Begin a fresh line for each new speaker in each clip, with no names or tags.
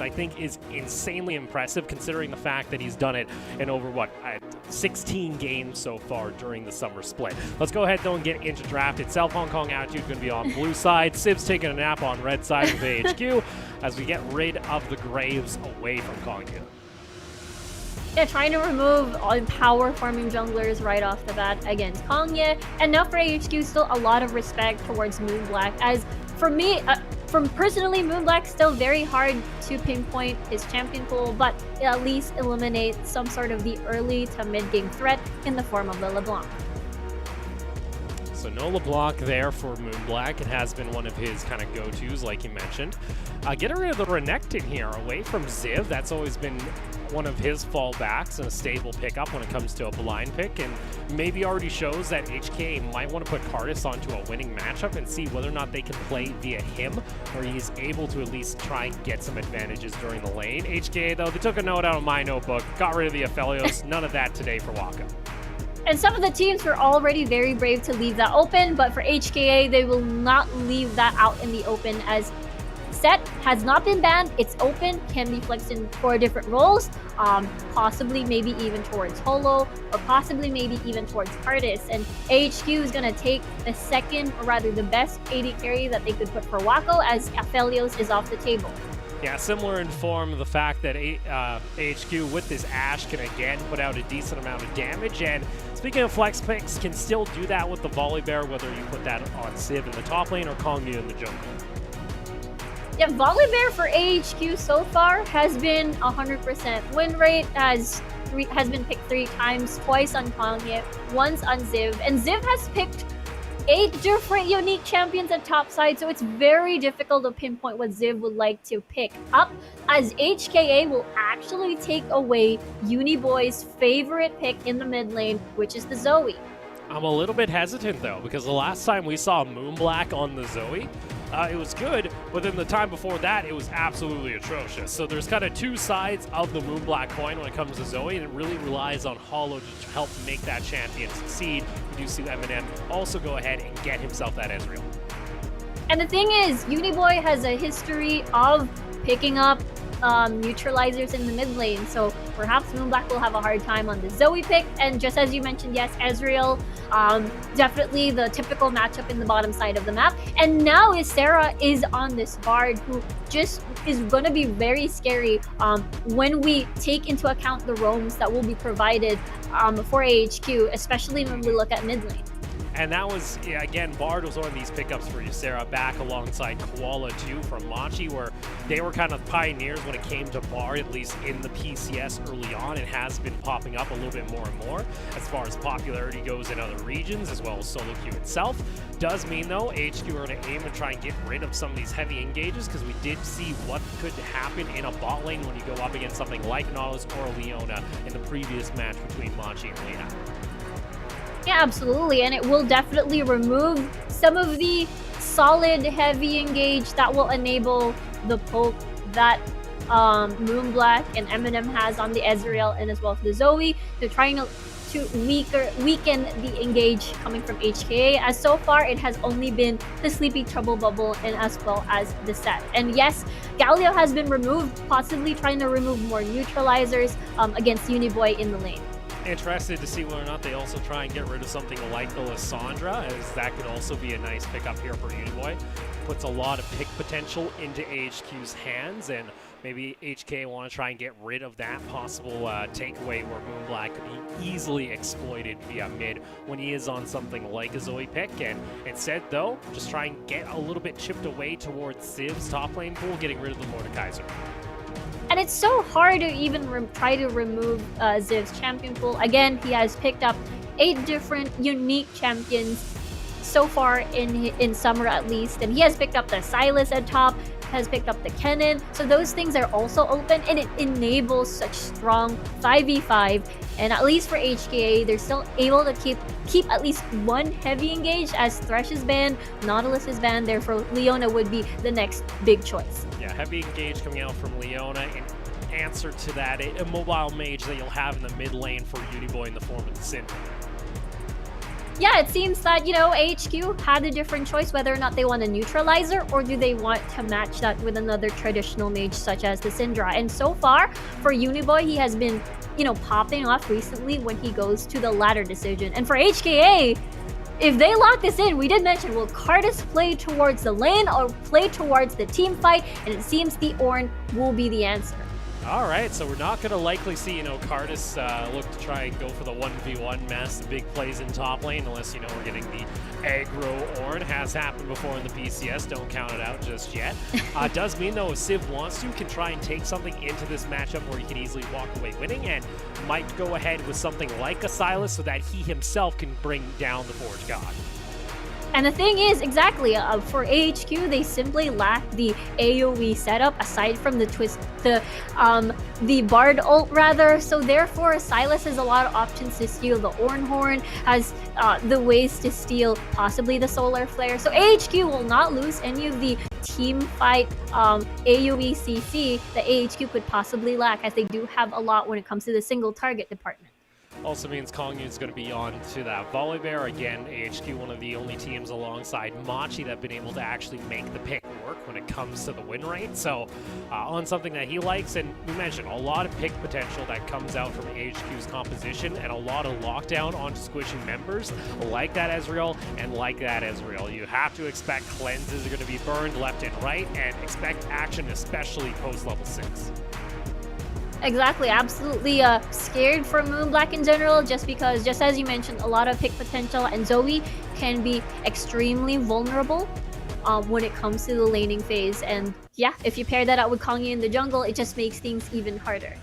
I think is insanely impressive considering the fact that he's done it in over 16 games so far during the summer split. Let's go ahead though and get into draft itself. Hong Kong Attitude going to be on blue side. Siv's taking a nap on red side with AHQ as we get rid of the Graves away from Kongya.
Yeah, trying to remove all power farming junglers right off the bat against Kongya. And now for AHQ, still a lot of respect towards Moonblack. As for me, personally, Moonblack still very hard to pinpoint his champion pool, but it at least eliminates some sort of the early to mid-game threat in the form of the LeBlanc.
So no LeBlanc there for Moonblack. It has been one of his kind of go-tos, like you mentioned. Getting rid of the Renekton here away from Ziv. That's always been one of his fallbacks and a stable pickup when it comes to a blind pick, and maybe already shows that HKA might want to put Cardis onto a winning matchup and see whether or not they can play via him, or he's able to at least try and get some advantages during the lane. HKA, though, they took a note out of my notebook, got rid of the Aphelios. None of that today for Waka.
And some of the teams were already very brave to leave that open, but for HKA, they will not leave that out in the open, as Set has not been banned. It's open, can be flexed in 4 different roles, possibly maybe even towards Holo, or possibly maybe even towards Cardis. And AHQ is going to take the second, or rather the best AD carry that they could put for Wako, as Aphelios is off the table.
Yeah, similar in form of the fact that AHQ with this Ashe can again put out a decent amount of damage. And speaking of flex picks, can still do that with the Volley Bear, whether you put that on Civ in the top lane or Kongyu in the jungle.
Yeah, Volley Bear for AHQ so far has been 100%. Win rate has been picked 3 times, twice on Kongya, once on Ziv. And Ziv has picked 8 different unique champions at top side, so it's very difficult to pinpoint what Ziv would like to pick up, as HKA will actually take away Uniboy's favorite pick in the mid lane, which is the Zoe.
I'm a little bit hesitant though, because the last time we saw Moonblack on the Zoe, it was good, but then the time before that, it was absolutely atrocious. So there's kind of 2 sides of the Moonblack coin when it comes to Zoe, and it really relies on Holo to help make that champion succeed. We do see Eminem also go ahead and get himself that Ezreal.
And the thing is, Uniboy has a history of picking up neutralizers in the mid lane, so perhaps Moonblack will have a hard time on the Zoe pick. And just as you mentioned, yes, Ezreal, definitely the typical matchup in the bottom side of the map. And now Sarah is on this Bard, who just is going to be very scary when we take into account the roams that will be provided for AHQ, especially when we look at mid lane.
And that was, yeah, again, Bard was one of these pickups for Ysera back alongside Koala too from Machi, where they were kind of pioneers when it came to Bard, at least in the PCS early on. It has been popping up a little bit more and more as far as popularity goes in other regions, as well as solo queue itself. Does mean, though, HQ are going to aim and try and get rid of some of these heavy engages, because we did see what could happen in a bot lane when you go up against something like Nautilus or Leona in the previous match between Machi and Leona.
Yeah, absolutely, and it will definitely remove some of the solid heavy engage that will enable the poke that Moonblack and Eminem has on the Ezreal and as well as the Zoe. They're trying to weaken the engage coming from HKA, as so far it has only been the Sleepy Trouble Bubble and as well as the Set. And yes, Galio has been removed, possibly trying to remove more neutralizers against Uniboy in the lane.
Interested to see whether or not they also try and get rid of something like the Lissandra, as that could also be a nice pickup here for Uniboy. Puts a lot of pick potential into AHQ's hands, and maybe HK want to try and get rid of that possible takeaway where Moonblack could be easily exploited via mid when he is on something like a Zoe pick. And instead, though, just try and get a little bit chipped away towards Civ's top lane pool, getting rid of the Mordekaiser.
And it's so hard to even try to remove Ziv's champion pool. Again, he has picked up 8 different unique champions so far in summer at least. And he has picked up the Sylas at top, has picked up the Kennen. So those things are also open, and it enables such strong 5v5. And at least for HKA, they're still able to keep at least one heavy engage, as Thresh is banned, Nautilus is banned. Therefore, Leona would be the next big choice.
Yeah, heavy engage coming out from Leona in answer to that immobile mage that you'll have in the mid lane for Uniboy in the form of the Syndrome.
yeah, it seems that, you know, AHQ had a different choice whether or not they want a neutralizer or do they want to match that with another traditional mage such as the Syndra. And so far, for Uniboy, he has been, you know, popping off recently when he goes to the latter decision. And for HKA, if they lock this in, we did mention, will Cardis play towards the lane or play towards the team fight? And it seems the Ornn will be the answer.
All right, so we're not going to likely see, you know, Cardis look to try and go for the 1v1 mess, the big plays in top lane, unless, you know, we're getting the aggro Ornn. Has happened before in the PCS, don't count it out just yet. Does mean, though, if Civ wants to, can try and take something into this matchup where he can easily walk away winning, and might go ahead with something like a Sylas so that he himself can bring down the Forge God.
And the thing is, exactly, for AHQ, they simply lack the AoE setup aside from the Bard ult rather. So therefore, Sylas has a lot of options to steal the Ornn Horn, has the ways to steal possibly the Solar Flare. So AHQ will not lose any of the team fight AoE CC that AHQ could possibly lack, as they do have a lot when it comes to the single target department.
Also means Kongyu is going to be on to that Volibear. Again, AHQ, one of the only teams alongside Machi that have been able to actually make the pick work when it comes to the win rate. So on something that he likes, and we mentioned a lot of pick potential that comes out from AHQ's composition, and a lot of lockdown onto squishing members like that Ezreal and like that Ezreal. You have to expect cleanses are going to be burned left and right, and expect action, especially post level 6.
Exactly, absolutely scared for Moonblack in general, just because, just as you mentioned, a lot of pick potential, and Zoe can be extremely vulnerable when it comes to the laning phase. And yeah, if you pair that up with Kongyu in the jungle, it just makes things even harder.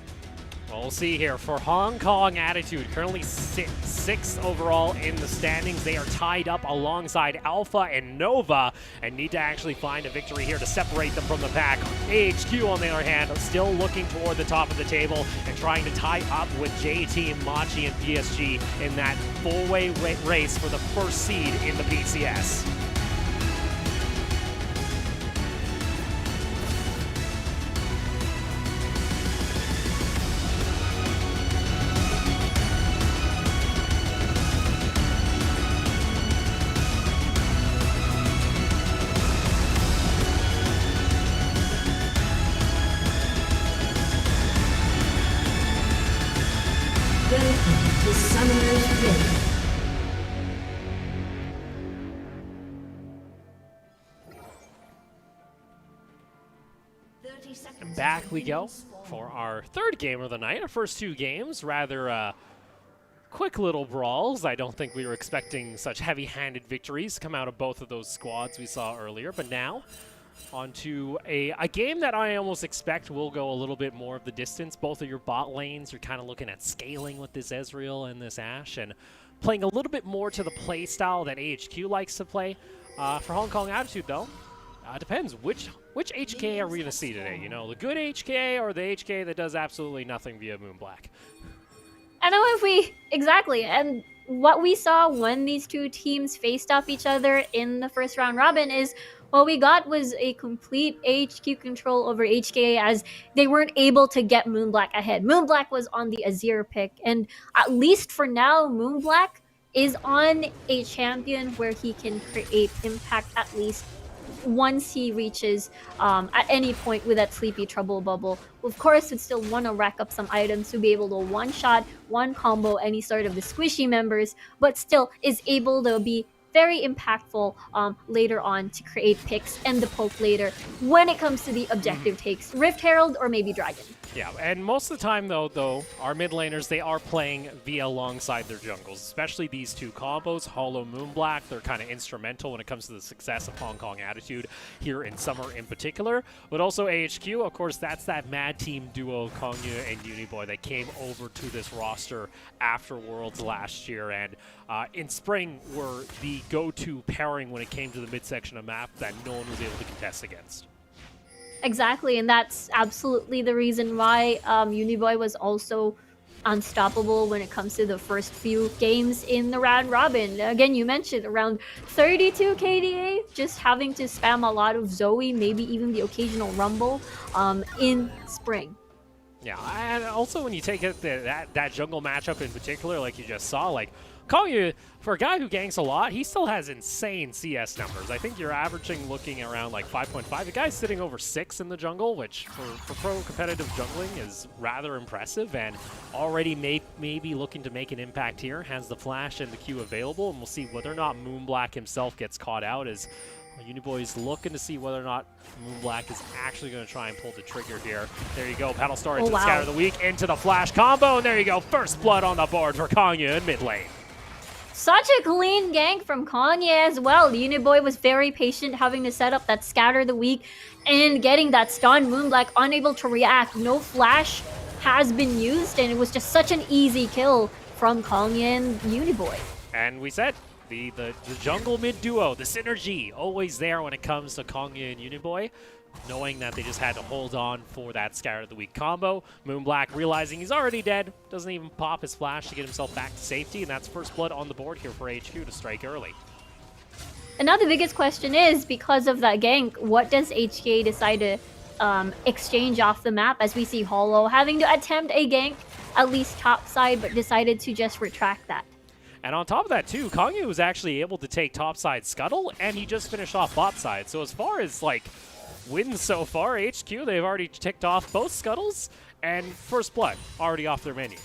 Well, we'll see here. For Hong Kong Attitude, currently sixth overall in the standings. They are tied up alongside Alpha and Nova and need to actually find a victory here to separate them from the pack. AHQ, on the other hand, still looking toward the top of the table and trying to tie up with J-Team, Machi, and PSG in that full-way race for the first seed in the PCS.
The Summoner's Rift.
Back we go for our third game of the night. Our first two games, rather quick little brawls. I don't think we were expecting such heavy-handed victories come out of both of those squads we saw earlier, but now onto a game that I almost expect will go a little bit more of the distance. Both of your bot lanes are kind of looking at scaling with this Ezreal and this Ashe, and playing a little bit more to the play style that AHQ likes to play. For Hong Kong Attitude, though, depends which HKA are we going to see today. You know, the good HKA or the HKA that does absolutely nothing via Moonblack.
I know if we exactly, and what we saw when these two teams faced off each other in the first round robin is, what we got was a complete AHQ control over HKA, as they weren't able to get Moonblack ahead. Moonblack was on the Azir pick, and at least for now, Moonblack is on a champion where he can create impact at least once he reaches at any point with that sleepy trouble bubble. Of course, would still want to rack up some items to be able to one-shot, one-combo any sort of the squishy members, but still is able to be very impactful later on to create picks and the poke later when it comes to the objective takes. Rift Herald or maybe Dragon.
Yeah, and most of the time, though, our mid laners, they are playing via alongside their jungles, especially these two combos, Hollow Moonblack. They're kind of instrumental when it comes to the success of Hong Kong Attitude here in summer in particular. But also AHQ, of course, that's that mad team duo, Kongyu and Uniboy, that came over to this roster after Worlds last year, and in spring were the go-to pairing when it came to the midsection of map that no one was able to contest against.
Exactly, and that's absolutely the reason why Uniboy was also unstoppable when it comes to the first few games in the round robin. Again, you mentioned around 32 KDA, just having to spam a lot of Zoe, maybe even the occasional Rumble in spring.
Yeah, and also when you take it that jungle matchup in particular, like you just saw, like Kongyu, for a guy who ganks a lot, he still has insane CS numbers. I think you're averaging looking around like 5.5. The guy's sitting over 6 in the jungle, which for pro competitive jungling is rather impressive, and already maybe looking to make an impact here. Has the flash and the Q available, and we'll see whether or not Moonblack himself gets caught out as Uniboy's looking to see whether or not Moonblack is actually going to try and pull the trigger here. There you go, Pedal Star into the Scatter of the Week, into the flash combo, and there you go, first blood on the board for Kongyu in mid lane.
Such a clean gank from Kanye as well. Uniboy was very patient, having to set up that Scatter of the Week and getting that stun. Moonblack unable to react. No flash has been used, and it was just such an easy kill from Kanye and Uniboy.
And we said, the jungle mid duo, the synergy, always there when it comes to Kongyu and Uniboy. Knowing that they just had to hold on for that Scatter of the Week combo. Moonblack realizing he's already dead, doesn't even pop his flash to get himself back to safety, and that's first blood on the board here for HQ to strike early.
And now the biggest question is, because of that gank, what does HKA decide to exchange off the map, as we see Hollow having to attempt a gank, at least top side, but decided to just retract that.
And on top of that too, Kongyu was actually able to take top side Scuttle, and he just finished off bot side. So as far as like wins so far, HQ, they've already ticked off both Scuttles, and First Blood already off their menu.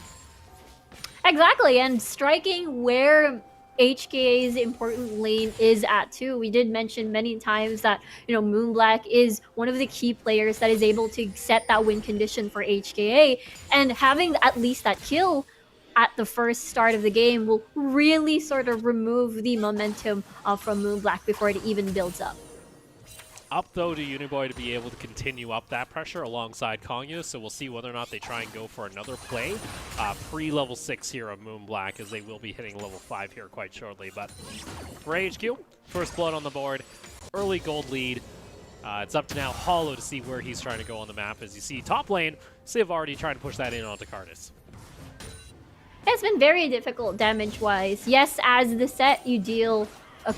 Exactly, and striking where HKA's important lane is at too. We did mention many times that, you know, Moonblack is one of the key players that is able to set that win condition for HKA, and having at least that kill at the first start of the game will really sort of remove the momentum from Moonblack before it even builds up.
Up, though, to Uniboy to be able to continue up that pressure alongside Kongyu, so we'll see whether or not they try and go for another play pre-level 6 here of Moonblack, as they will be hitting level 5 here quite shortly. But for HQ, first blood on the board, early gold lead. It's up to now Hollow to see where he's trying to go on the map. As you see, top lane, Civ already trying to push that in onto Cardis.
It's been very difficult damage-wise. Yes, as the set, you deal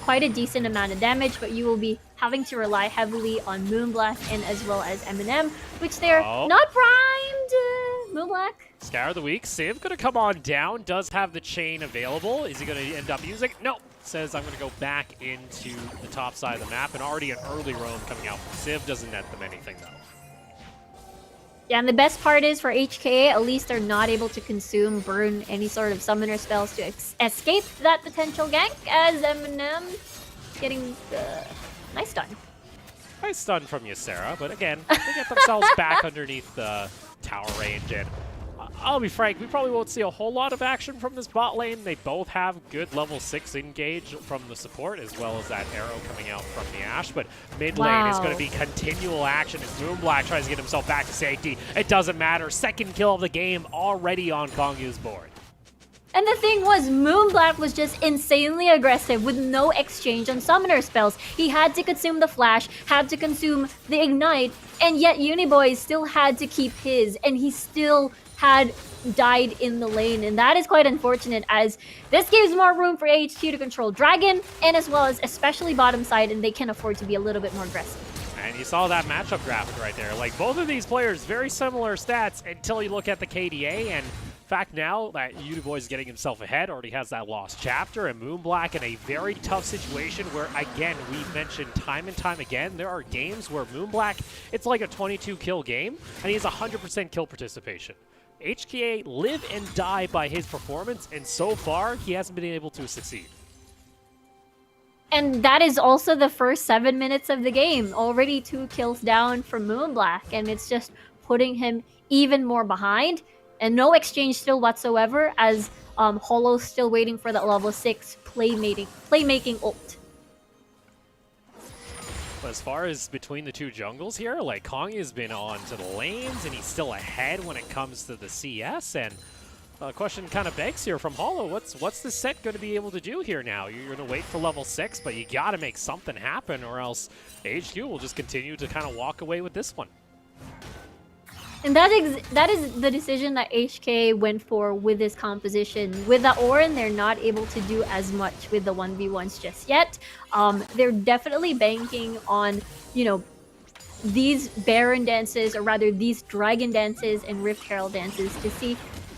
quite a decent amount of damage, but you will be having to rely heavily on Moonblack and as well as Eminem, which they're not primed. Moonblack.
Scatter of the Week. Civ going to come on down. Does have the chain available. Is he going to end up using it? No. Says I'm going to go back into the top side of the map, and already an early roam coming out from Civ. Doesn't net them anything, though.
Yeah, and the best part is for HKA, at least they're not able to consume, burn any sort of summoner spells to escape that potential gank, as Eminem getting the nice stun.
Nice stun from you, Sarah, but again, they get themselves back underneath the tower range, and I'll be frank, we probably won't see a whole lot of action from this bot lane. They both have good level 6 engage from the support, as well as that arrow coming out from the Ashe, but mid lane is going to be continual action as Moonblack tries to get himself back to safety. It doesn't matter. Second kill of the game already on Kongyu's board.
And the thing was, Moonblack was just insanely aggressive with no exchange on summoner spells. He had to consume the flash, had to consume the ignite, and yet Uniboy still had to keep his, and he still had died in the lane, and that is quite unfortunate, as this gives more room for HQ to control Dragon, and as well as especially bottom side, and they can afford to be a little bit more aggressive.
And you saw that matchup graphic right there. Like, both of these players, very similar stats until you look at the KDA, and in fact now that Uniboy is getting himself ahead, already has that lost chapter, and Moonblack in a very tough situation where, again, we've mentioned time and time again, there are games where Moonblack, it's like a 22 kill game, and he has 100% kill participation. HKA live and die by his performance, and so far, he hasn't been able to succeed.
And that is also the first 7 minutes of the game. Already 2 kills down from Moonblack, and it's just putting him even more behind. And no exchange still whatsoever, as Hollow's still waiting for that level 6 playmaking ult.
But as far as between the two jungles here, like, Kong has been on to the lanes, and he's still ahead when it comes to the CS, and the question kind of begs here from Hollow, what's the set going to be able to do here now? You're going to wait for level 6, but you got to make something happen, or else HQ will just continue to kind of walk away with this one.
And that is the decision that HK went for with this composition. With the Orin, they're not able to do as much with the 1v1s just yet. They're definitely banking on, you know, these Baron dances, or rather these Dragon dances and Rift Herald dances, to see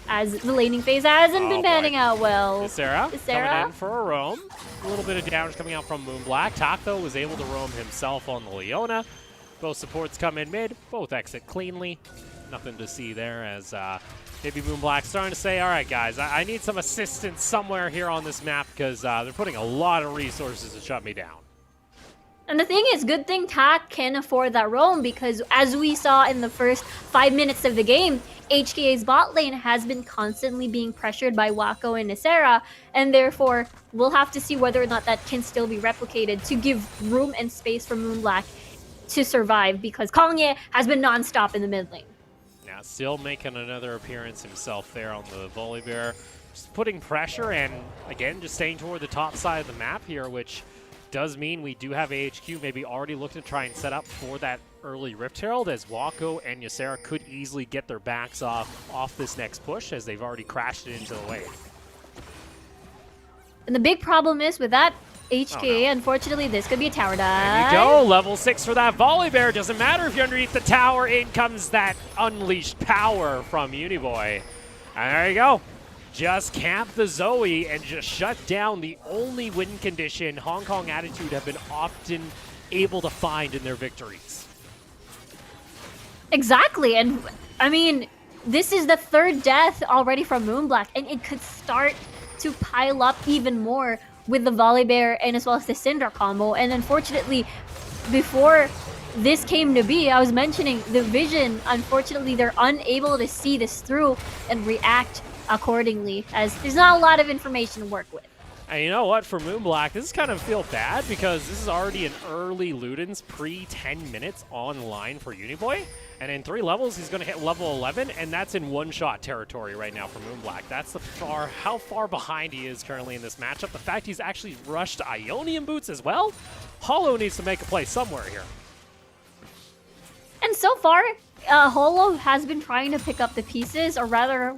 as the laning phase hasn't been panning out well.
Sarah coming in for a roam. A little bit of damage coming out from Moonblack. Tak, though, was able to roam himself on the Leona. Both supports come in mid. Both exit cleanly. Nothing to see there as maybe Moonblack's starting to say, all right, guys, I need some assistance somewhere here on this map because they're putting a lot of resources to shut me down.
And the thing is, good thing Tak can afford that roam because as we saw in the first 5 minutes of the game, HKA's bot lane has been constantly being pressured by Wako and Nicera, and therefore we'll have to see whether or not that can still be replicated to give room and space for Moonblack to survive because Kongye has been non-stop in the mid lane.
Now still making another appearance himself there on the Volibear, just putting pressure and again just staying toward the top side of the map here, which does mean we do have AHQ maybe already looking to try and set up for that early Rift Herald, as Wako and Ysera could easily get their backs off this next push as they've already crashed it into the wave.
And the big problem is with that HKA, unfortunately, this could be a tower dive.
There you go, level 6 for that Volibear. Doesn't matter if you're underneath the tower, in comes that unleashed power from Uniboy. And there you go. Just camp the Zoe and just shut down the only win condition Hong Kong Attitude have been often able to find in their victories.
Exactly, and I mean, this is the third death already from Moonblack, and it could start to pile up even more with the Volibear and as well as the Syndra combo. And unfortunately, before this came to be, I was mentioning the vision, unfortunately, they're unable to see this through and react accordingly, as there's not a lot of information to work with.
And you know what, for Moonblack, this is kind of feel bad because this is already an early Ludens pre-10 minutes online for Uniboy. And in 3 levels, he's going to hit level 11, and that's in one-shot territory right now for Moonblack. That's how far behind he is currently in this matchup. The fact he's actually rushed Ionian boots as well. Hollow needs to make a play somewhere here.
And so far, Holo has been trying to pick up the pieces, or rather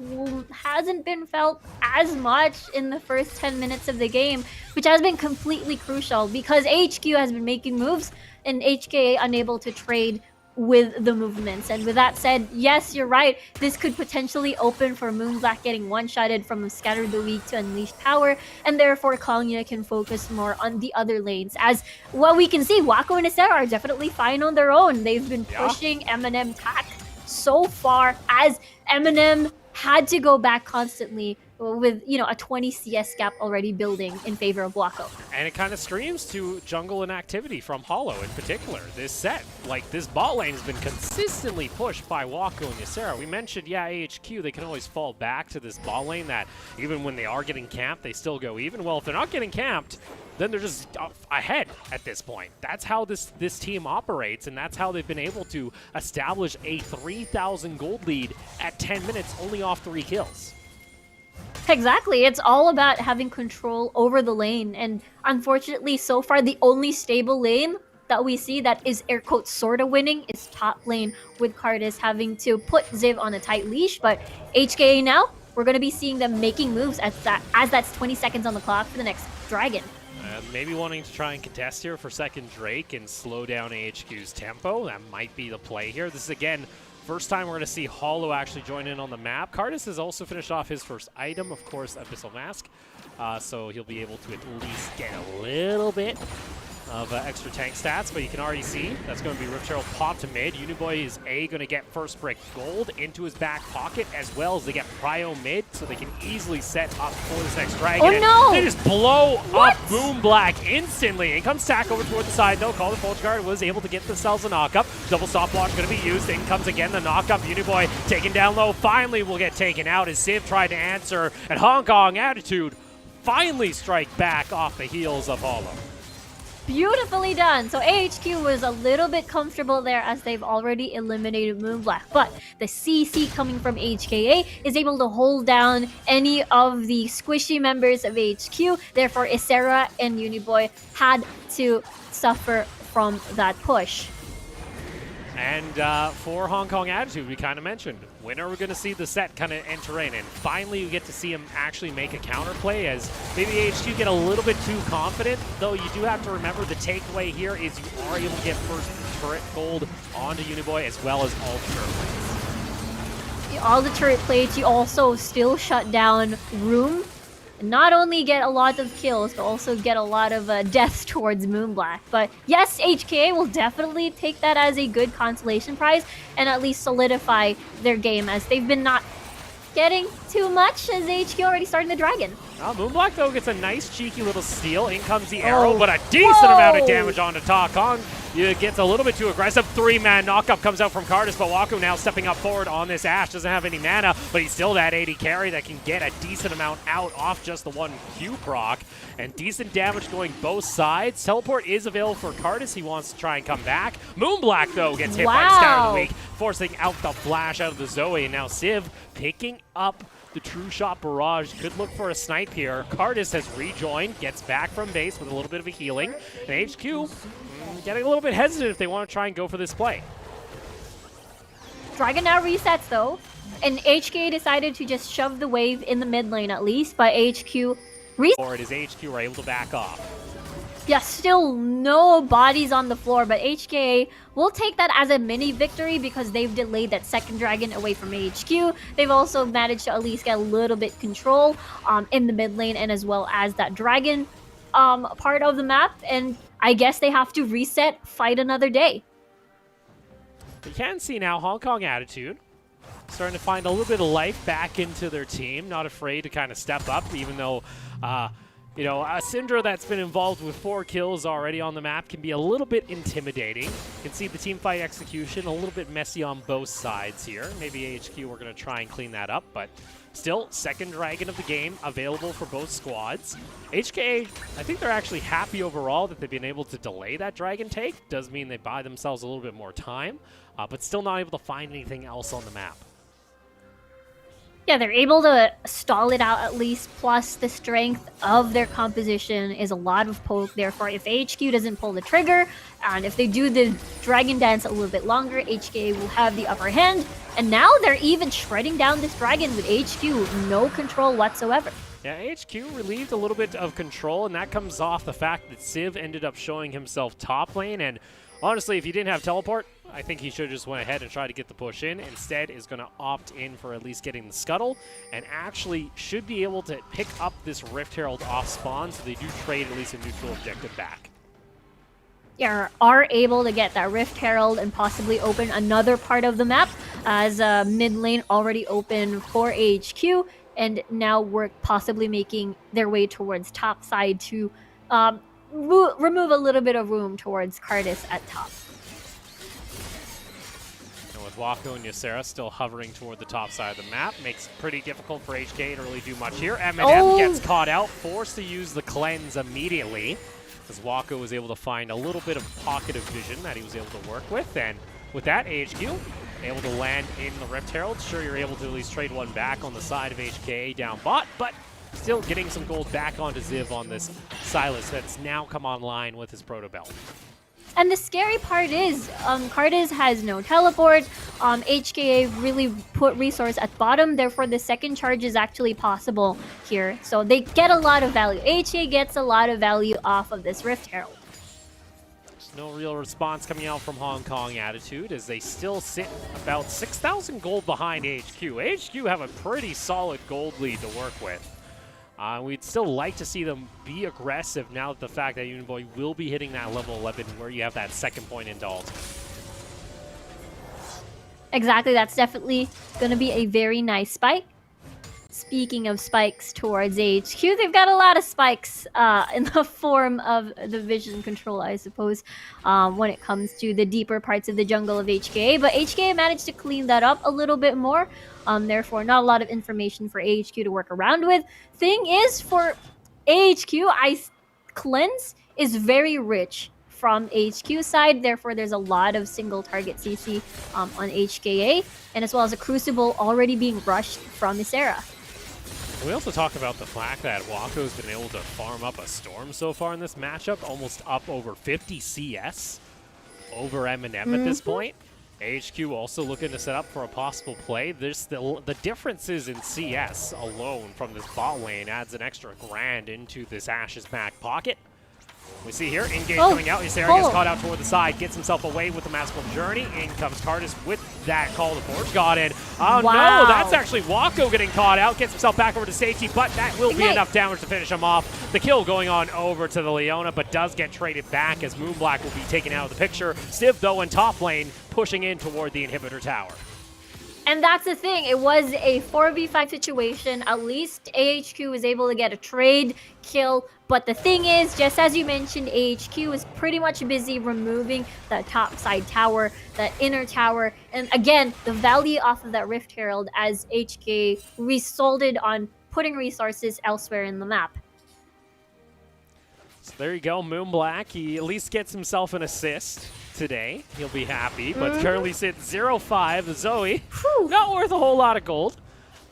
hasn't been felt as much in the first 10 minutes of the game, which has been completely crucial because AHQ has been making moves and HKA unable to trade with the movements. And with that said, yes, you're right, this could potentially open for Moonblack getting one-shotted from Scatter the Weak to Unleashed Power, and therefore Kongya can focus more on the other lanes. As what we can see, Wako and Ysera are definitely fine on their own. They've been pushing Eminem Tak so far, as Eminem had to go back constantly with, you know, a 20 CS gap already building in favor of Wako.
And it kind of screams to jungle inactivity from Hollow in particular. This set, like this bot lane has been consistently pushed by Wako and Ysera. We mentioned, yeah, AHQ, they can always fall back to this bot lane that even when they are getting camped, they still go even. Well, if they're not getting camped, then they're just ahead at this point. That's how this team operates, and that's how they've been able to establish a 3,000 gold lead at 10 minutes, only off 3 kills.
Exactly. It's all about having control over the lane. And unfortunately, so far, the only stable lane that we see that is air quotes sorta winning is top lane, with Cardis having to put Ziv on a tight leash. But HKA now, we're going to be seeing them making moves as that's 20 seconds on the clock for the next Dragon.
Maybe wanting to try and contest here for second Drake and slow down AHQ's tempo. That might be the play here. This is, again, first time we're going to see Hollow actually join in on the map. Cardis has also finished off his first item, of course, Abyssal Mask. So he'll be able to at least get a little bit of extra tank stats, but you can already see that's going to be Rift Herald pop to mid. Uniboy is going to get first break gold into his back pocket, as well as they get prio mid, so they can easily set up for this next dragon.
Oh no!
They just blow up Moonblack instantly. In comes Tak over toward the side, though. Call the Fulge Guard was able to get themselves a knock-up. Double stopwatch going to be used. In comes again the knock-up. Uniboy taken down low. Finally will get taken out as Ziv tried to answer, and Hong Kong Attitude finally strike back off the heels of Hollow.
Beautifully done. So AHQ was a little bit comfortable there as they've already eliminated Moonblack. But the CC coming from HKA is able to hold down any of the squishy members of HQ. Therefore, Ysera and Uniboy had to suffer from that push.
And for Hong Kong Attitude, we kind of mentioned, when are we going to see the set kind of enter in? And finally, we get to see him actually make a counterplay, as maybe AHQ get a little bit too confident. Though you do have to remember the takeaway here is you are able to get first turret gold onto Uniboy as well as all turret lanes.
all the turret plates, you also still shut down room. Not only get a lot of kills, but also get a lot of deaths towards Moonblack. But yes, HKA will definitely take that as a good consolation prize and at least solidify their game, as they've been not getting too much, as HQ already starting the dragon.
Moonblack, though, gets a nice cheeky little steal. In comes the arrow, but a decent amount of damage onto Ta Kong. It gets a little bit too aggressive. 3-man knockup comes out from Cardis, but Waku now stepping up forward on this Ashe. Doesn't have any mana, but he's still that 80 carry that can get a decent amount out off just the one Q proc. And decent damage going both sides. Teleport is available for Cardis. He wants to try and come back. Moonblack, though, gets hit by the Scout of the Week, forcing out the flash out of the Zoe. And now Civ picking up the True Shot Barrage. Could look for a snipe here. Cardis has rejoined, gets back from base with a little bit of a healing. And HQ getting a little bit hesitant if they want to try and go for this play.
Dragon now resets though, and HK decided to just shove the wave in the mid lane at least, but HQ
Or it is HQ are able to back off.
Yeah, still no bodies on the floor, but HKA will take that as a mini victory because they've delayed that second dragon away from HQ. They've also managed to at least get a little bit control in the mid lane and as well as that dragon part of the map. And I guess they have to reset, fight another day.
You can see now Hong Kong attitude. Starting to find a little bit of life back into their team. Not afraid to kind of step up, even though... you know, a Syndra that's been involved with 4 kills already on the map can be a little bit intimidating. You can see the team fight execution a little bit messy on both sides here. Maybe AHQ we're going to try and clean that up, but still, second dragon of the game available for both squads. HKA, I think they're actually happy overall that they've been able to delay that dragon take. Does mean they buy themselves a little bit more time, but still not able to find anything else on the map.
Yeah, they're able to stall it out at least, plus the strength of their composition is a lot of poke. Therefore, if HQ doesn't pull the trigger, and if they do the dragon dance a little bit longer, HK will have the upper hand. And now they're even shredding down this dragon with HQ, no control whatsoever.
Yeah, HQ relieved a little bit of control, and that comes off the fact that Civ ended up showing himself top lane. And honestly, if he didn't have teleport, I think he should have just went ahead and tried to get the push in. Instead, is going to opt in for at least getting the scuttle, and actually should be able to pick up this Rift Herald off spawn, so they do trade at least a neutral objective back.
Yeah, are able to get that Rift Herald and possibly open another part of the map, as mid lane already open for HQ, and now we're possibly making their way towards top side to remove a little bit of room towards Cardis at top.
And with Waku and Ysera still hovering toward the top side of the map, makes it pretty difficult for HK to really do much here. M&M gets caught out, forced to use the cleanse immediately, as Waku was able to find a little bit of pocket of vision that he was able to work with. And with that, AHQ able to land in the Rift Herald. Sure, you're able to at least trade one back on the side of HKA down bot, but still getting some gold back onto Ziv on this Silas that's now come online with his Proto Belt.
And the scary part is, Cardis has no teleport. HKA really put resource at bottom, therefore the second charge is actually possible here. So they get a lot of value. HKA gets a lot of value off of this Rift Herald.
There's no real response coming out from Hong Kong attitude, as they still sit about 6,000 gold behind HQ. HQ have a pretty solid gold lead to work with. We'd still like to see them be aggressive now that the fact that Uniboy will be hitting that level 11 where you have that second point indulged.
Exactly, that's definitely going to be a very nice spike. Speaking of spikes towards HQ, they've got a lot of spikes in the form of the vision control, I suppose, when it comes to the deeper parts of the jungle of HKA. But HKA managed to clean that up a little bit more. Therefore, not a lot of information for AHQ to work around with. Thing is, for AHQ, Cleanse is very rich from HQ side. Therefore, there's a lot of single target CC on HKA, and as well as a Crucible already being rushed from Ysera.
We also talk about the fact that Wako's been able to farm up a Storm so far in this matchup, almost up over 50 CS over M&M at this point. AHQ also looking to set up for a possible play. There's the differences in CS alone from this bot lane adds an extra grand into this Ashe's back pocket. We see here, Engage coming out. Ysera gets caught out toward the side, gets himself away with the Magical Journey. In comes Cardis with that Call of the Forge God in. Oh
Wow.
no, that's actually Wako getting caught out, gets himself back over to safety, but that will be
Ignite.
enough damage to finish him off. The kill going on over to the Leona, but does get traded back as Moonblack will be taken out of the picture. Civ, though, in top lane, pushing in toward the inhibitor tower.
And that's the thing, it was a 4v5 situation. At least AHQ was able to get a trade, kill. But the thing is, just as you mentioned, AHQ was pretty much busy removing the top side tower, the inner tower. And again, the value off of that Rift Herald as HKA resulted on putting resources elsewhere in the map.
So there you go, Moonblack. He at least gets himself an assist today. He'll be happy, but currently sits 0-5. Zoe, not worth a whole lot of gold.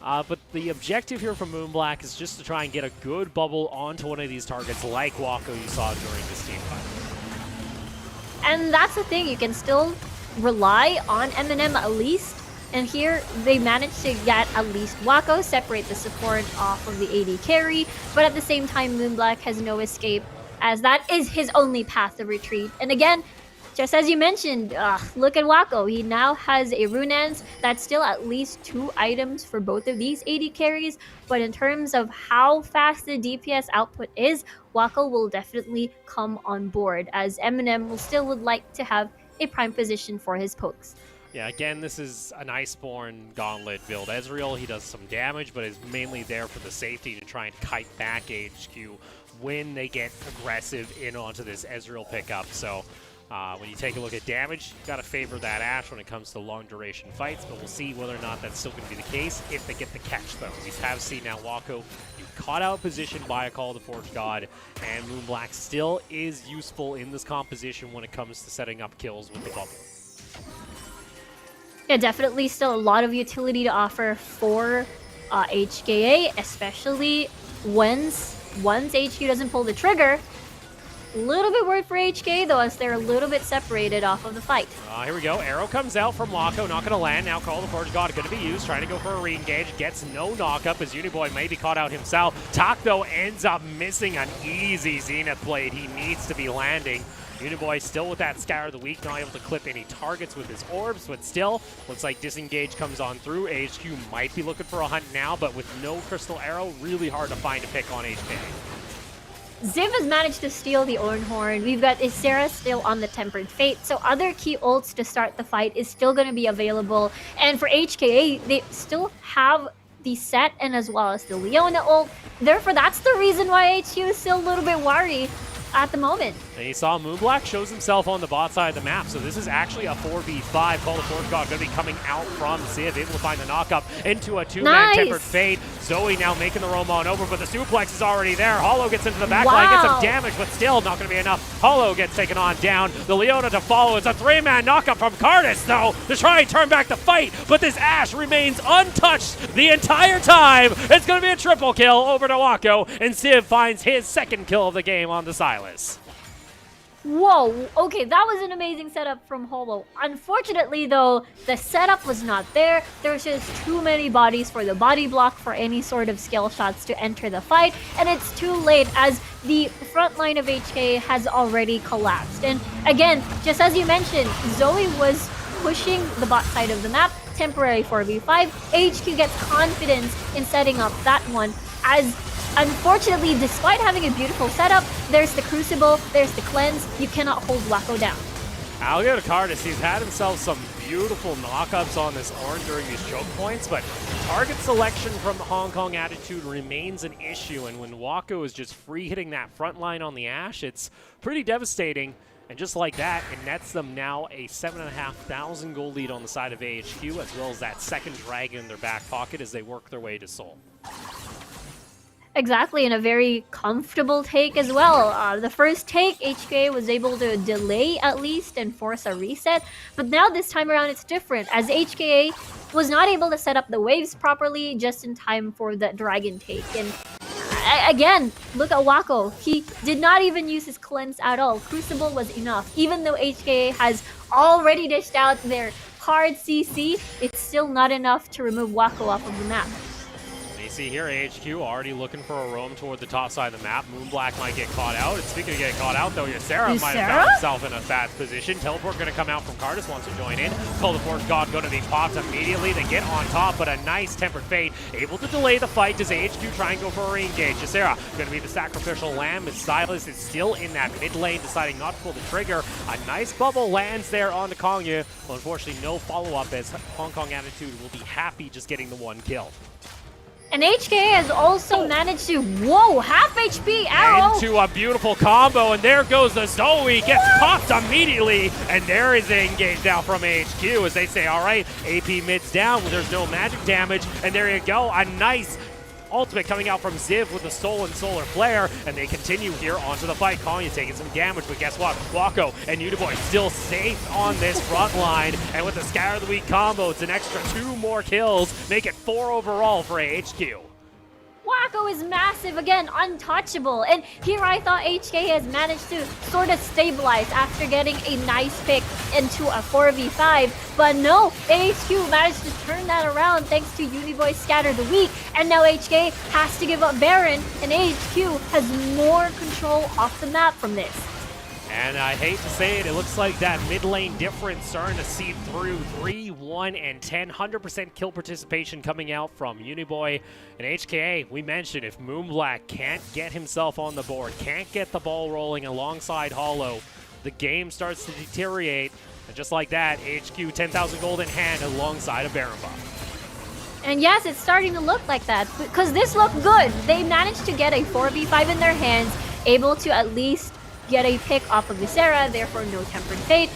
But the objective here from Moonblack is just to try and get a good bubble onto one of these targets like Wako you saw during this team fight.
And that's the thing, you can still rely on Eminem at least. And here, they managed to get at least Wako, separate the support off of the AD carry. But at the same time, Moonblack has no escape, as that is his only path of retreat. And again, just as you mentioned, look at Wako. He now has a Runans. That's still at least 2 items for both of these AD carries. But in terms of how fast the DPS output is, Wako will definitely come on board, as Eminem will still would like to have a prime position for his pokes.
Yeah, again, this is an Iceborne Gauntlet build. Ezreal, he does some damage, but is mainly there for the safety to try and kite back AHQ when they get aggressive in onto this Ezreal pickup. So when you take a look at damage, you've got to favor that Ashe when it comes to long-duration fights, but we'll see whether or not that's still going to be the case if they get the catch, though. We have seen now Wako caught out position by a Call of the Forge God, and Moonblack still is useful in this composition when it comes to setting up kills with the bubble.
Yeah, definitely still a lot of utility to offer for HKA, especially once HQ doesn't pull the trigger. A little bit worried for HK, though, as they're a little bit separated off of the fight.
Here we go. Arrow comes out from Wako, not going to land. Now Call of the Forge God going to be used, trying to go for a re-engage. Gets no knock-up as Uniboy may be caught out himself. Tak, though, ends up missing an easy Zenith blade. He needs to be landing. Uniboy still with that Scour of the Weak, not able to clip any targets with his orbs, but still, looks like Disengage comes on through. AHQ might be looking for a hunt now, but with no Crystal Arrow, really hard to find a pick on HK.
Ziv has managed to steal the Ornhorn. We've got Ysera still on the Tempered Fate, so other key ults to start the fight is still going to be available. And for HKA, they still have the Set and as well as the Leona ult. Therefore, that's the reason why HQ is still a little bit worried at the moment.
And you saw Moonblack shows himself on the bot side of the map, so this is actually a 4v5. Call of Forge God going to be coming out from Ziv, able to find the knockup into a 2-man Tempered Fate. Zoe now making the roam on over, but the suplex is already there. Hollow gets into the back line, gets some damage, but still not going to be enough. Hollow gets taken on down. The Leona to follow. It's a 3-man knockup from Cardis, though, to try and turn back the fight, but this Ashe remains untouched the entire time. It's going to be a triple kill over to Wako, and Ziv finds his second kill of the game on the Silas.
Whoa, okay, that was an amazing setup from Hollow. Unfortunately, though, the setup was not there. There's just too many bodies for the body block for any sort of skill shots to enter the fight, and it's too late as the front line of HK has already collapsed. And again, just as you mentioned, Zoe was pushing the bot side of the map, temporary 4v5. HQ gets confidence in setting up that one, as unfortunately, despite having a beautiful setup, there's the Crucible, there's the Cleanse. You cannot hold Wako down.
I'll go to Cardis. He's had himself some beautiful knockups on this Ornn during these choke points, but target selection from the Hong Kong Attitude remains an issue, and when Wako is just free hitting that front line on the Ashe, it's pretty devastating. And just like that, it nets them now a 7,500 gold lead on the side of AHQ, as well as that second dragon in their back pocket as they work their way to Seoul.
Exactly, and a very comfortable take as well. The first take, HKA was able to delay at least and force a reset, but now this time around it's different, as HKA was not able to set up the waves properly just in time for the dragon take. And again, look at Wako. He did not even use his Cleanse at all. Crucible was enough. Even though HKA has already dished out their hard CC, it's still not enough to remove Wako off of the map.
You see here, AHQ already looking for a roam toward the top side of the map. Moonblack might get caught out. And speaking of getting caught out, though, Ysera might have found himself in a bad position. Teleport going to come out from Cardis, wants to join in. Call the Force God going to be popped immediately. They get on top, but a nice Tempered Fate able to delay the fight. Does AHQ try and go for a re-engage? Ysera going to be the sacrificial lamb, as Silas is still in that mid lane, deciding not to pull the trigger. A nice bubble lands there on the Kongyu. Well, unfortunately, no follow-up, as Hong Kong Attitude will be happy just getting the one kill.
And HKA has also managed to, whoa, half HP arrow.
Into a beautiful combo, and there goes the Zoe, gets popped immediately, and there is the engage now from AHQ as they say, all right, AP mid's down, there's no magic damage, and there you go, a nice ultimate coming out from Ziv with the Soul and Solar Flare, and they continue here onto the fight. Kongyu taking some damage, but guess what? Wako and Uniboy still safe on this front line, and with the Scatter of the Week combo, it's an extra 2 more kills, make it 4 overall for AHQ.
Wako is massive, again, untouchable. And here I thought HK has managed to sort of stabilize after getting a nice pick into a 4v5. But no, AHQ managed to turn that around thanks to Uniboy's Scatter the Weak. And now HK has to give up Baron, and AHQ has more control off the map from this.
And I hate to say it, it looks like that mid lane difference starting to seep through. 3, 1, and 10. 100% kill participation coming out from Uniboy and HKA. We mentioned if Moonblack can't get himself on the board, can't get the ball rolling alongside Hollow, the game starts to deteriorate. And just like that, HQ 10,000 gold in hand alongside a Baron buff.
And yes, it's starting to look like that because this looked good. They managed to get a 4v5 in their hands, able to at least get a pick off of Ysera, therefore no Tempered Fate,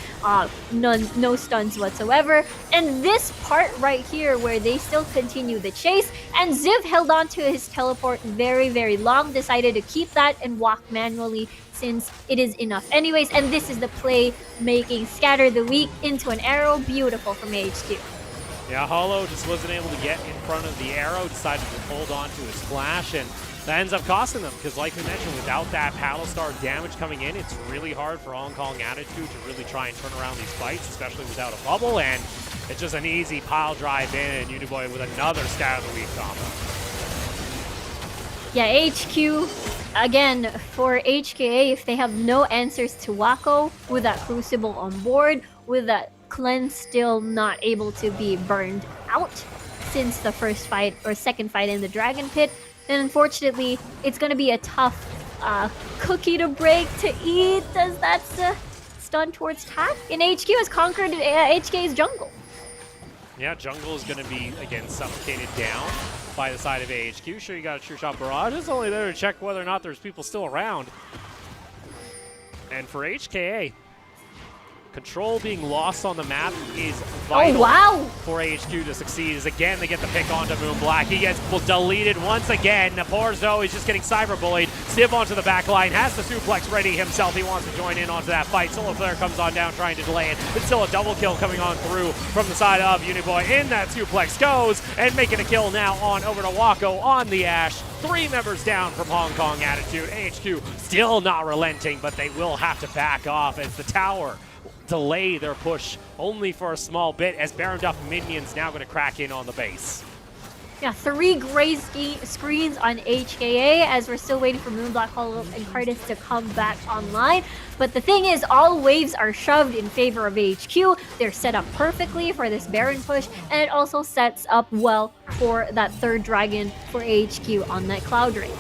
no stuns whatsoever. And this part right here where they still continue the chase, and Ziv held on to his teleport very, very long, decided to keep that and walk manually since it is enough anyways. And this is the play making Scatter the Weak into an arrow. Beautiful from AHQ.
Yeah, Hollow just wasn't able to get in front of the arrow, decided to hold on to his flash, and that ends up costing them, because like we mentioned, without that Paddle Star damage coming in, it's really hard for Hong Kong Attitude to really try and turn around these fights, especially without a bubble, and it's just an easy pile drive in, and Uniboy with another Scatter of the Week combo.
Yeah, HQ, again, for HKA, if they have no answers to Wako, with that Crucible on board, with that Cleanse still not able to be burned out since the first fight, or second fight in the Dragon Pit, then unfortunately, it's going to be a tough cookie to break to eat, as that's stun towards attack. And HQ has conquered HK's jungle.
Yeah, jungle is going to be, again, suffocated down by the side of AHQ. Sure, you got a True Shot Barrage. It's only there to check whether or not there's people still around. And for HKA, control being lost on the map is vital for AHQ to succeed. As again, they get the pick onto Moonblack. He gets deleted once again. Poor Zoe is just getting cyberbullied. Civ onto the back line, has the suplex ready himself. He wants to join in onto that fight. Solar Flare comes on down, trying to delay it. But still a double kill coming on through from the side of Uniboy. In that suplex goes, and making a kill now on over to Wako on the Ash. 3 members down from Hong Kong Attitude. AHQ still not relenting, but they will have to back off as the tower delay their push only for a small bit, as Baron Duff minions now going to crack in on the base.
Yeah, 3 gray screens on HKA as we're still waiting for Moonblack, Hollow, and Cardis to come back online. But the thing is, all waves are shoved in favor of HQ. They're set up perfectly for this Baron push, and it also sets up well for that 3rd dragon for HQ on that Cloud Ring.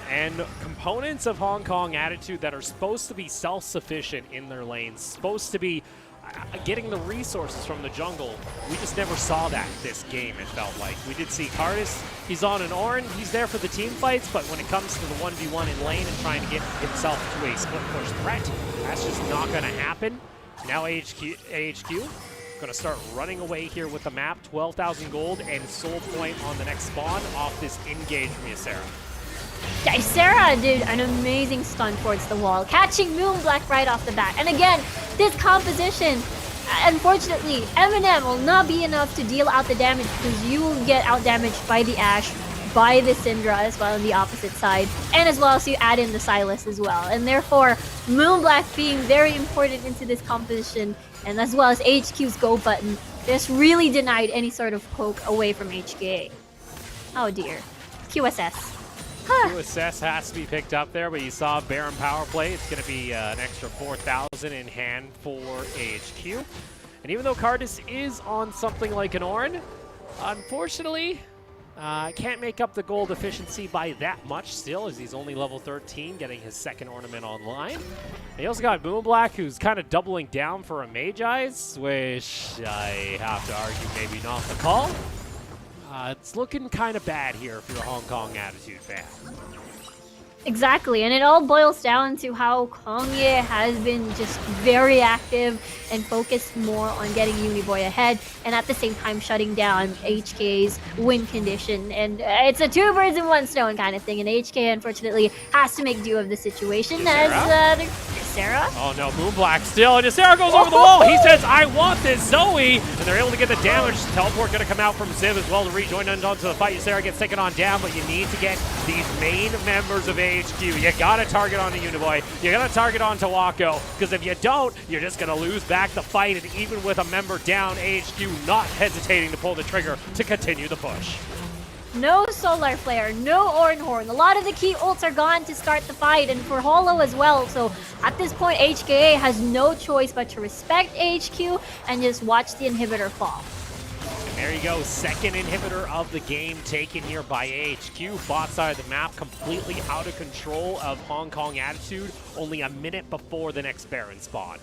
And components of Hong Kong Attitude that are supposed to be self-sufficient in their lanes, supposed to be getting the resources from the jungle, we just never saw that this game, it felt like. We did see Cardis, he's on an Orin, he's there for the team fights, but when it comes to the 1v1 in lane and trying to get himself to a split push threat, that's just not going to happen. Now AHQ going to start running away here with the map, 12,000 gold and soul point on the next spawn off this engage from Ysera.
Yeah, Ysera did an amazing stun towards the wall, catching Moonblack right off the bat. And again, this composition, unfortunately, Eminem will not be enough to deal out the damage because you will get out damaged by the Ashe, by the Syndra as well on the opposite side, and as well as you add in the Silas as well. And therefore, Moonblack being very important into this composition, and as well as HQ's go button, just really denied any sort of poke away from HKA. Oh dear. QSS.
QSS has to be picked up there, but you saw Baron power play. It's going to be an extra 4,000 in hand for AHQ. And even though Cardis is on something like an Ornn, unfortunately, can't make up the gold efficiency by that much still, as he's only level 13, getting his second ornament online. And he also got Moonblack, who's kind of doubling down for a Mage Eyes, which I have to argue maybe not the call. It's looking kind of bad here if you're a Hong Kong Attitude fan.
Exactly, and it all boils down to how Kongye has been just very active and focused more on getting Uniboy ahead, and at the same time shutting down HK's win condition. And it's a two birds in one stone kind of thing, and HK unfortunately has to make do of the situation as Sarah.
Oh no, Moonblack still, and Sarah goes over the wall. He says, I want this Zoe, and they're able to get the damage. Teleport going to come out from Ziv as well to rejoin onto the fight. Sarah gets taken on down, but you need to get these main members of AHQ. You gotta target onto Uniboy. You gotta target onto Wako, because if you don't, you're just gonna lose back the fight. And even with a member down, AHQ not hesitating to pull the trigger to continue the push.
No Solar Flare, no Ornn Horn. A lot of the key ults are gone to start the fight, and for Hollow as well. So at this point, HKA has no choice but to respect AHQ and just watch the inhibitor fall.
And there you go, second inhibitor of the game taken here by AHQ. Bot side of the map completely out of control of Hong Kong Attitude, only a minute before the next Baron spawn.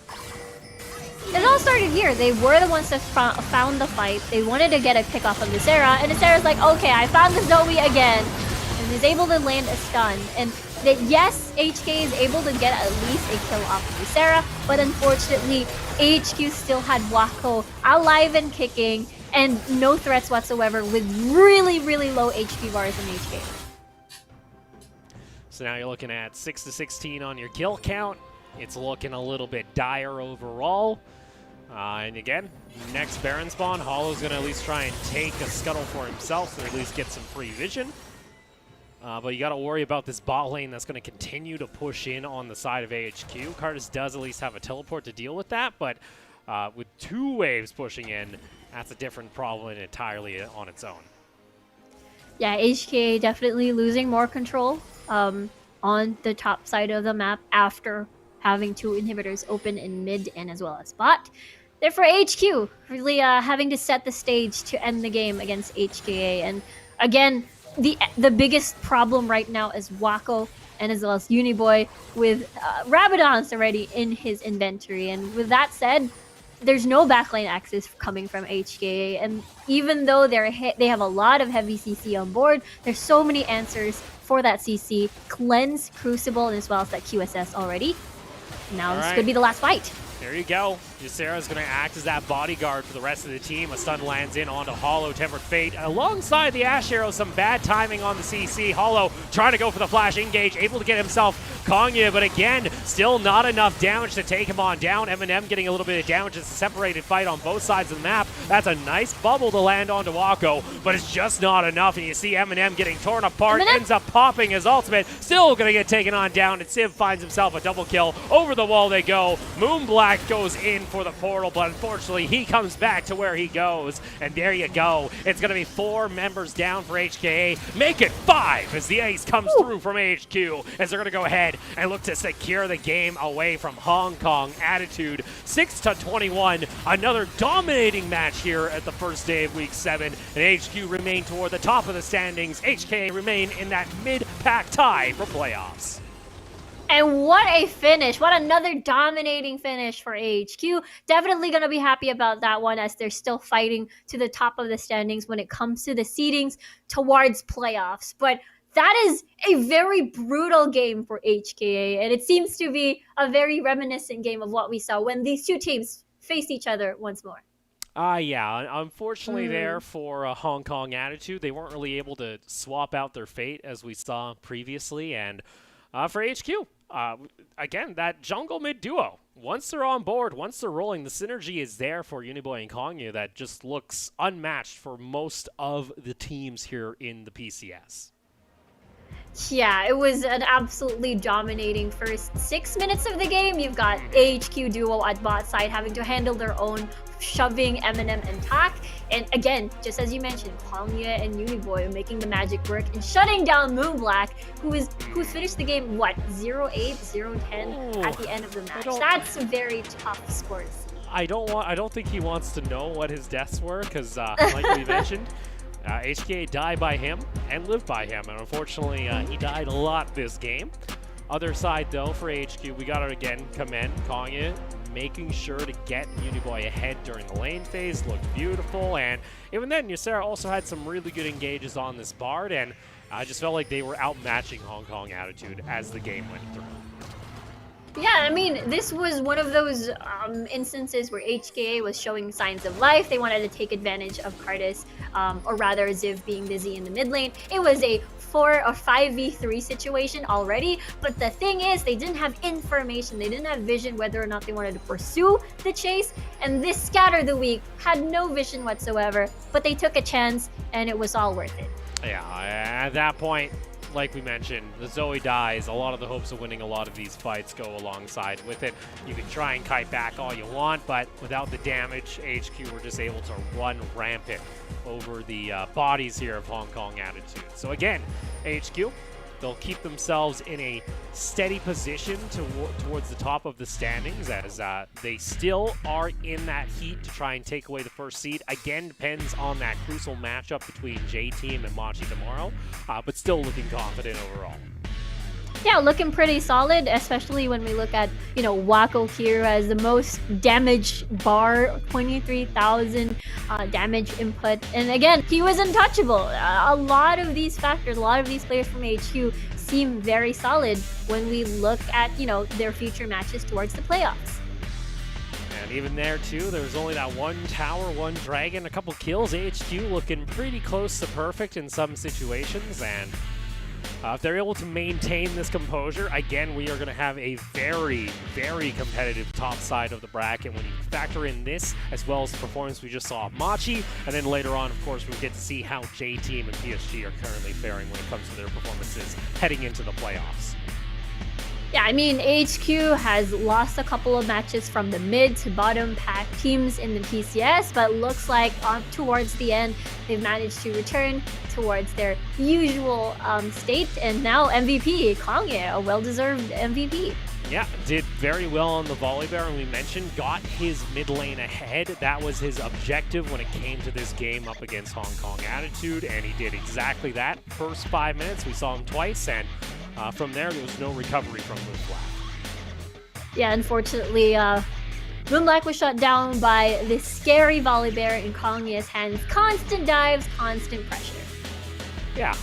It all started here. They were the ones that found the fight. They wanted to get a pick off of the Sarah, and the Sarah's like, okay, I found the Zoe again, and is able to land a stun. And that, yes, HK is able to get at least a kill off of the Sarah, but unfortunately, AHQ still had Wako alive and kicking, and no threats whatsoever with really, really low HP bars from HK.
So now you're looking at 6 to 16 on your kill count. It's looking a little bit dire overall. And again, next Baron spawn, Hollow's going to at least try and take a scuttle for himself, or at least get some free vision. But you got to worry about this bot lane that's going to continue to push in on the side of AHQ. Cardis does at least have a teleport to deal with that, but with two waves pushing in, that's a different problem entirely on its own.
Yeah, HKA definitely losing more control on the top side of the map after having two inhibitors open in mid and as well as bot. Therefore, HQ really having to set the stage to end the game against HKA. And again, the biggest problem right now is Wako and as well as Uniboy with Rabadon's already in his inventory. And with that said, there's no backline access coming from HKA, and even though they have a lot of heavy CC on board, there's so many answers for that CC. Cleanse, Crucible, and as well as that QSS already. Now this could be the last fight.
There you go. Ysera's going to act as that bodyguard for the rest of the team. A stun lands in onto Hollow, Tempered Fate. Alongside the Ash Arrow, some bad timing on the CC. Hollow trying to go for the flash engage, able to get himself Kongya, but again, still not enough damage to take him on down. Eminem getting a little bit of damage. It's a separated fight on both sides of the map. That's a nice bubble to land onto Wako, but it's just not enough. And you see Eminem getting torn apart, ends up popping his ultimate. Still going to get taken on down, and Civ finds himself a double kill. Over the wall they go. Moonblack goes in for the portal, but unfortunately he comes back to where he goes, and there you go. It's going to be 4 members down for HKA. Make it 5 as the ace comes through from AHQ, as they're going to go ahead and look to secure the game away from Hong Kong Attitude. 6 to 21, another dominating match here at the first day of week 7, and HQ remain toward the top of the standings. HKA remain in that mid-pack tie for playoffs.
And what a finish. What another dominating finish for AHQ. Definitely going to be happy about that one, as they're still fighting to the top of the standings when it comes to the seedings towards playoffs. But that is a very brutal game for HKA, and it seems to be a very reminiscent game of what we saw when these two teams faced each other once more.
Yeah, unfortunately there for Hong Kong Attitude, they weren't really able to swap out their fate as we saw previously, and for HQ, again, that jungle mid duo, once they're on board, once they're rolling, the synergy is there for Uniboy and Kongya that just looks unmatched for most of the teams here in the PCS.
Yeah, it was an absolutely dominating first 6 minutes of the game. You've got AHQ duo at bot side having to handle their own shoving Eminem and Tak. And again, just as you mentioned, Kwangye and Uniboy making the magic work and shutting down Moonblack, who's finished the game, what, 0-8, 0-10 at the end of the match. That's very tough scores.
I don't think he wants to know what his deaths were, because like we mentioned, HKA died by him and lived by him, and unfortunately he died a lot this game. Other side though for AHQ, we gotta again commend Kongya making sure to get Uniboy ahead during the lane phase. Looked beautiful, and even then Ysera also had some really good engages on this Bard, and I just felt like they were outmatching Hong Kong Attitude as the game went through.
Yeah, I mean, this was one of those instances where HKA was showing signs of life. They wanted to take advantage of Cardis, or rather Ziv being busy in the mid lane. It was a 5v3 situation already, but the thing is, they didn't have information, they didn't have vision whether or not they wanted to pursue the chase, and this Scatter the Weak had no vision whatsoever, but they took a chance, and it was all worth it.
Yeah, at that point, like we mentioned, the Zoe dies, a lot of the hopes of winning a lot of these fights go alongside with it. You can try and kite back all you want, but without the damage, HQ were just able to run rampant over the bodies here of Hong Kong Attitude. So again, HQ, they'll keep themselves in a steady position towards the top of the standings, as they still are in that heat to try and take away the first seed. Again, depends on that crucial matchup between J-Team and Machi tomorrow, but still looking confident overall.
Yeah, looking pretty solid, especially when we look at, Wako here as the most damage bar, 23,000 damage input. And again, he was untouchable. A lot of these factors, a lot of these players from HQ seem very solid when we look at, their future matches towards the playoffs.
And even there, too, there's only that one tower, one dragon, a couple kills. AHQ looking pretty close to perfect in some situations, and if they're able to maintain this composure, again, we are going to have a very, very competitive top side of the bracket when you factor in this, as well as the performance we just saw of Machi, and then later on, of course, we'll get to see how J-Team and PSG are currently faring when it comes to their performances heading into the playoffs.
Yeah, I mean, AHQ has lost a couple of matches from the mid to bottom pack teams in the PCS, but looks like towards the end, they've managed to return towards their usual state, and now MVP, Kongye, a well-deserved MVP.
Yeah, did very well on the volley bear, and we mentioned got his mid lane ahead. That was his objective when it came to this game up against Hong Kong Attitude, and he did exactly that. First 5 minutes, we saw him twice, and from there was no recovery from Moonblack.
Yeah, unfortunately, Moonblack was shut down by this scary volley bear in Kongye's hands. Constant dives, constant pressure.
Yeah,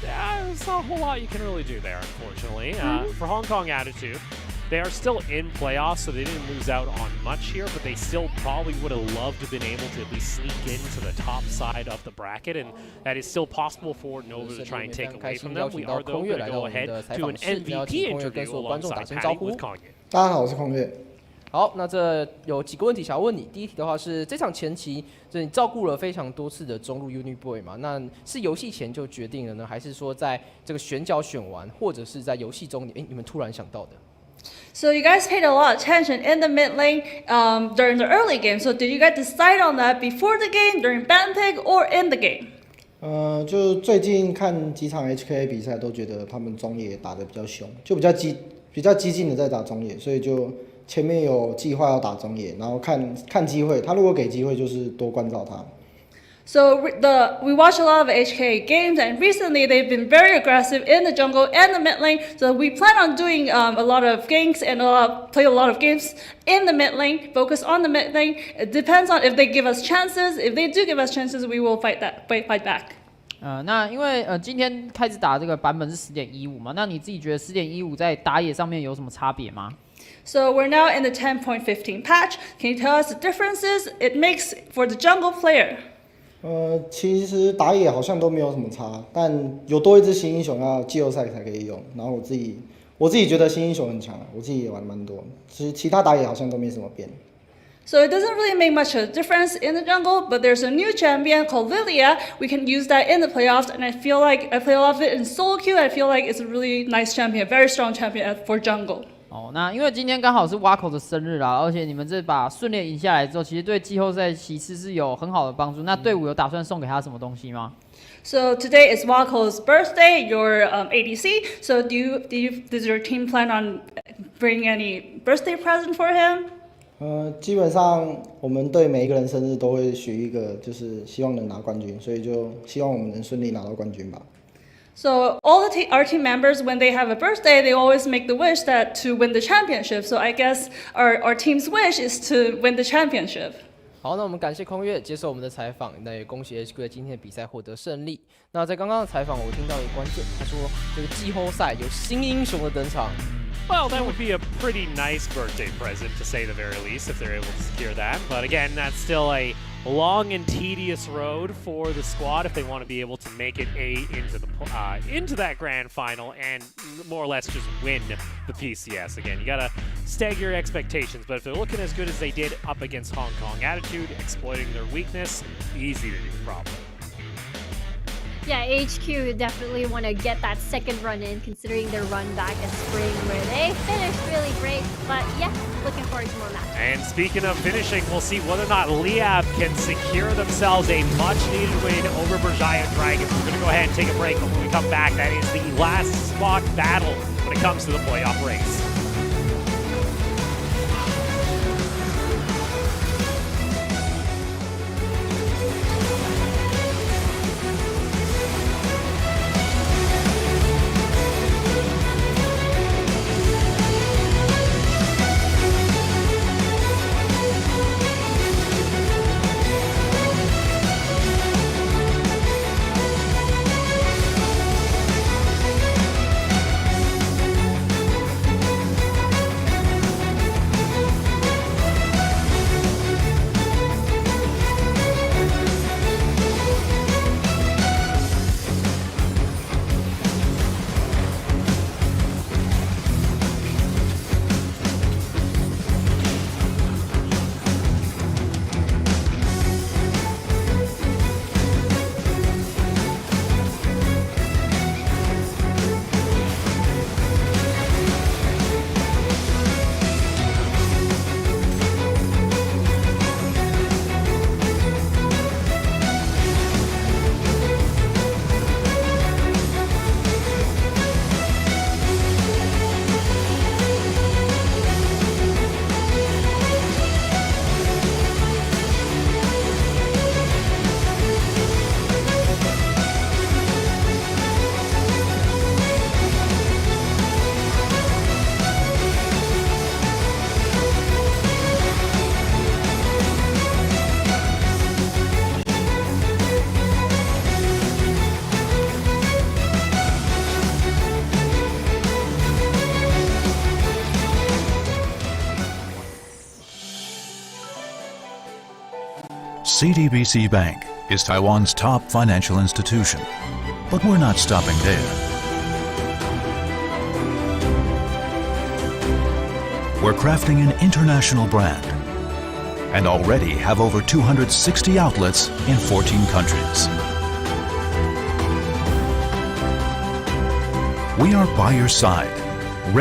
there's not a whole lot you can really do there, unfortunately. For Hong Kong Attitude, they are still in playoffs, so they didn't lose out on much here, but they still probably would have loved to have been able to at least sneak into the top side of the bracket, and that is still possible for Nova to try and take away from them. We are, though, going to go ahead to an MVP interview alongside Patty with Kongye.
大家好，我是空月。
好，那这有几个问题想要问你。第一题的话是，这场前期就是你照顾了非常多次的中路 Uniboy 嘛？那是游戏前就决定了呢，还是说在这个选角选完，或者是在游戏中你们突然想到的？
So you guys paid a lot of attention in the mid lane during the early game. So did you guys decide on that before the game, during ban pick, or in the game?
就最近看几场 HKA 比赛，都觉得他们中野打得比较凶，就比较激进的在打中野，所以就前面有计划要打中野，然后看机会，他如果给机会，就是多关照他。
So we watch a lot of HKA games, and recently they've been very aggressive in the jungle and the mid lane. So we plan on doing a lot of ganks and play a lot of games in the mid lane. Focus on the mid lane. It depends on if they give us chances. If they do give us chances, we will fight back.
那因为今天开始打这个版本是10.15嘛，那你自己觉得10.15在打野上面有什么差别吗？
So we're now in the 10.15 patch. Can you tell us the differences it makes for the jungle player?
其实打野好像都没有什么差，但有多一只新英雄要季后赛才可以用。然后我自己觉得新英雄很强，我自己也玩蛮多。其实其他打野好像都没什么变。
So it doesn't really make much of a difference in the jungle, but there's a new champion called Lilia. We can use that in the playoffs, and I feel like I play a lot of it in solo queue. I feel like it's a really nice champion, very strong champion for jungle.
哦，那因为今天刚好是挖口的生日啦，而且你们这把顺利赢下来之后，其实对季后赛其实是有很好的帮助。那队伍有打算送给他什么东西吗？
So today is Wako's birthday, your ADC. So does your team plan on bringing any birthday present for him?
基本上我们对每一个人生日都会许一个，就是希望能拿冠军，所以就希望我们能顺利拿到冠军吧。
So all our team members, when they have a birthday, they always make the wish that to win the championship. So I guess our team's wish is to win the championship.
好，那我们感谢空月接受我们的采访，那也恭喜 HKA 在今天的比赛获得胜利。那在刚刚的采访，我听到一个关键，他说这个季后赛有新英雄的登场。
Well, that would be a pretty nice birthday present, to say the very least, if they're able to secure that. But again, that's still a long and tedious road for the squad if they want to be able to make it into that grand final and more or less just win the PCS. Again, you gotta stagger your expectations, but if they're looking as good as they did up against Hong Kong Attitude, exploiting their weakness, easy to do, probably.
Yeah, AHQ definitely want to get that second run in, considering their run back at Spring, where they finished really great. But yeah, looking forward to more matches.
And speaking of finishing, we'll see whether or not Liab can secure themselves a much-needed win over Berjaya Dragons. We're going to go ahead and take a break, but when we come back, that is the last spot battle when it comes to the playoff race.
CTBC Bank is Taiwan's top financial institution, but we're not stopping there. We're crafting an international brand and already have over 260 outlets in 14 countries. We are by your side